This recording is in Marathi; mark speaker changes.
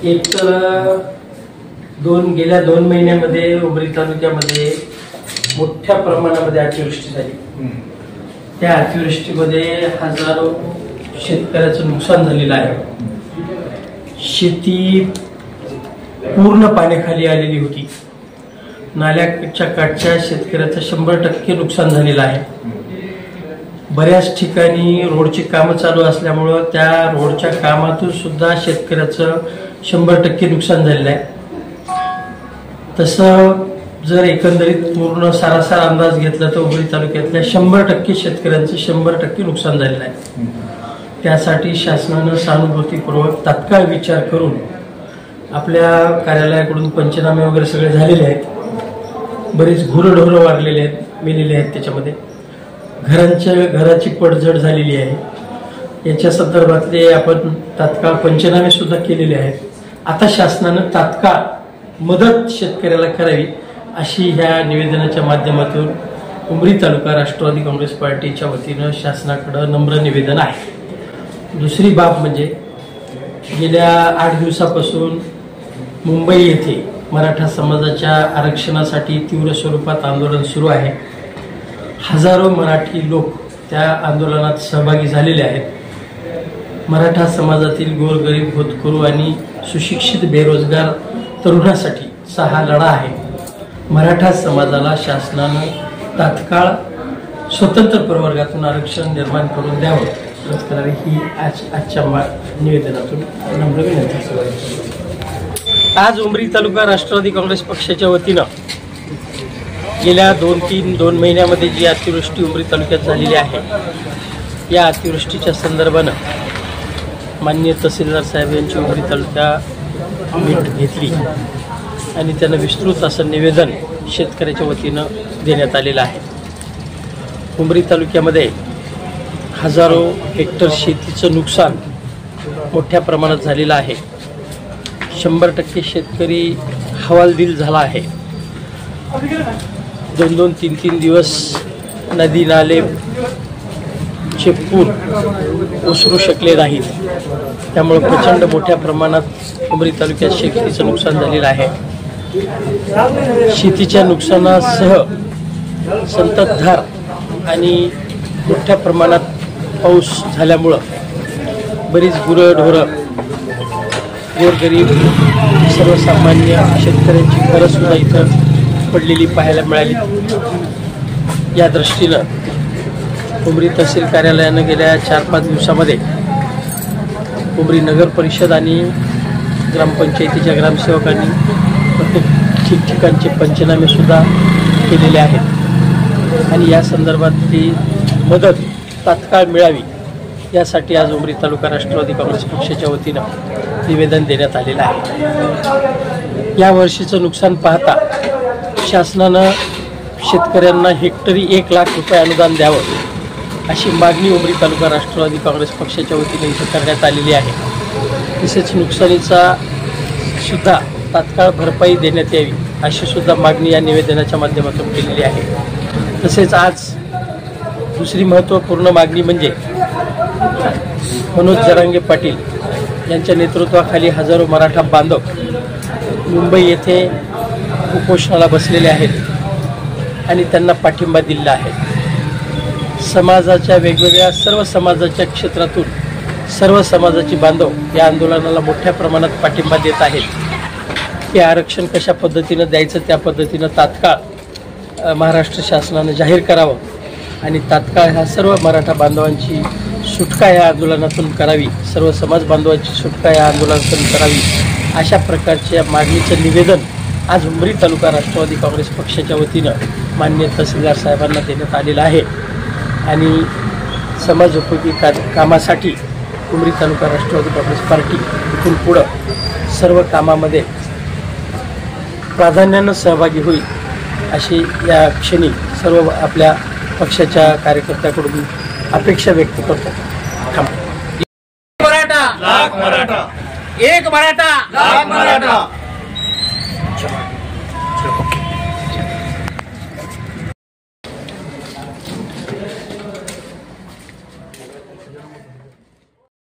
Speaker 1: एक तर गेल्या 2 महिन्यामध्ये उमरी तालुक्यामध्ये मोठ्या प्रमाणामध्ये अतिवृष्टी झाली। त्या अतिवृष्टीमध्ये हजारो शेतकऱ्याचं नुकसान झालेलं आहे। शेती पूर्ण पाण्याखाली आलेली होती। नाल्याच्या काठच्या शेतकऱ्याचं 100% नुकसान झालेलं आहे। बऱ्याच ठिकाणी रोडची कामं चालू असल्यामुळे त्या रोडच्या कामातून सुद्धा शेतकऱ्याचं 100% नुकसान झालेलं आहे। तसं जर एकंदरीत पूर्ण सारासार अंदाज घेतला तर उमरी तालुक्यातल्या 100% शेतकऱ्यांचं 100% नुकसान झालेलं आहे। त्यासाठी शासनानं सहानुभूतीपूर्वक तात्काळ विचार करून आपल्या कार्यालयाकडून पंचनामे वगैरे सगळे झालेले आहेत। बरीच गुरढोरं वाढलेले आहेत, मेलेले आहेत। त्याच्यामध्ये घराची पडझड झालेली आहे। याच्या संदर्भातले आपण तात्काळ पंचनामे सुद्धा केलेले आहेत। आता शासनानं तात्काळ मदत शेतकऱ्याला करावी अशी ह्या निवेदनाच्या माध्यमातून उमरी तालुका राष्ट्रवादी काँग्रेस पार्टीच्या वतीनं शासनाकडे नम्र निवेदन आहे। दुसरी बाब म्हणजे गेल्या 8 दिवसापासून मुंबई येथे मराठा समाजाच्या आरक्षणासाठी तीव्र स्वरूपात आंदोलन सुरू आहे। हजारो मराठी लोक त्या आंदोलनात सहभागी झालेले आहेत। मराठा समाजातील गोरगरीब, होतकरू आणि सुशिक्षित बेरोजगार तरुणासाठी हा लढा आहे। मराठा समाजाला शासनानं तात्काळ स्वतंत्र प्रवर्गातून आरक्षण निर्माण करून द्यावं करावी ही आजच्या निवेदनातून नम्र विनंती। आज उमरी तालुका राष्ट्रवादी काँग्रेस पक्षाच्या वतीनं गेल्या 2 महिन्यामध्ये जी अतिवृष्टी उमरी तालुक्यात झालेली आहे, या अतिवृष्टीच्या संदर्भानं माननीय तहसीलदार साहेब यांची उमरी तालुक्यात भेट घेतली आणि त्यांना विस्तृत असं निवेदन शेतकऱ्याच्या वतीनं देण्यात आलेलं आहे। उमरी तालुक्यामध्ये हजारो हेक्टर शेतीचं नुकसान मोठ्या प्रमाणात झालेलं आहे। 100% शेतकरी हवालदिल झाला आहे। 2-2, 3-3 दिवस नदी नाले पूर ओसरू शकले नाहीत। त्यामुळे प्रचंड मोठ्या प्रमाणात उमरी तालुक्यात शेतीचं नुकसान झालेलं आहे। शेतीच्या नुकसानासह संततधार आणि मोठ्या प्रमाणात पाऊस झाल्यामुळं बरीच गुरढोरं, गोरगरीब, सर्वसामान्य शेतकऱ्यांची घरं सुद्धा इथं पडलेली पाहायला मिळाली। या दृष्टीनं उमरी तहसील कार्यालयानं गेल्या 4-5 दिवसामध्ये उमरी नगर परिषद आणि ग्रामपंचायतीच्या ग्रामसेवकांनी प्रत्येक ठिकठिकाणचे पंचनामे सुद्धा केलेले आहेत आणि या संदर्भातली मदत तात्काळ मिळावी यासाठी आज उमरी तालुका राष्ट्रवादी काँग्रेस पक्षाच्या वतीनं निवेदन देण्यात आलेलं आहे। या वर्षीचं नुकसान पाहता शासनानं शेतकऱ्यांना हेक्टरी 1 लाख रुपये अनुदान द्यावं अशी मागणी उमरी तालुका राष्ट्रवादी काँग्रेस पक्षाच्या वतीने इथं करण्यात आलेली आहे। तसेच नुकसानीचा सुद्धा तात्काळ भरपाई देण्यात यावी अशी सुद्धा मागणी या निवेदनाच्या माध्यमातून केलेली आहे। तसेच आज दुसरी महत्त्वपूर्ण मागणी म्हणजे मनोज जरांगे पाटील यांच्या नेतृत्वाखाली हजारो मराठा बांधव मुंबई येथे उपोषणाला बसलेले आहेत आणि त्यांना पाठिंबा दिलेला आहे। समाजाच्या वेगवेगळ्या सर्व समाजाच्या क्षेत्रातून सर्व समाजाची बांधव या आंदोलनाला मोठ्या प्रमाणात पाठिंबा देत आहेत। हे आरक्षण कशा पद्धतीनं द्यायचं त्या पद्धतीनं तात्काळ महाराष्ट्र शासनानं जाहीर करावं आणि तात्काळ ह्या सर्व मराठा बांधवांची सुटका या आंदोलनातून करावी, सर्व समाज बांधवांची सुटका या आंदोलनातून करावी अशा प्रकारच्या मागणीचं निवेदन आज उमरी तालुका राष्ट्रवादी काँग्रेस पक्षाच्या वतीनं माननीय तहसीलदार साहेबांना देण्यात आलेलं आहे आणि समाजोपयोगी कामासाठी उमरी तालुका राष्ट्रवादी काँग्रेस पार्टी इथून पुढं सर्व कामामध्ये प्राधान्यानं सहभागी होईल अशी या क्षणी सर्व आपल्या पक्षाच्या कार्यकर्त्याकडून अपेक्षा व्यक्त करतो।
Speaker 2: मराठा, लाख मराठा, एक मराठा, लाख